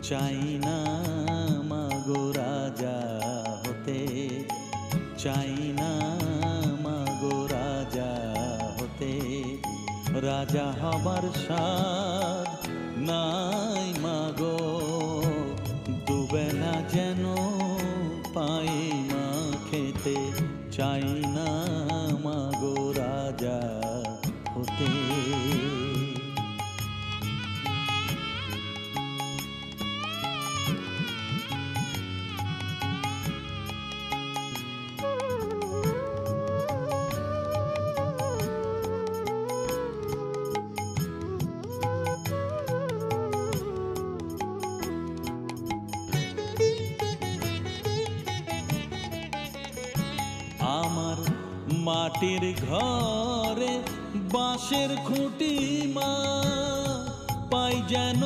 চাই না মাগো রাজা হতে, চাই না মাগো রাজা হতে। রাজা হবার স্বাদ নাই মাগো, দুবেলা যেন পাই মা খেতে। চাই না মাগো রাজা হতে। আমার মাটির ঘরে বাঁশের খুঁটি মা, পাই যেন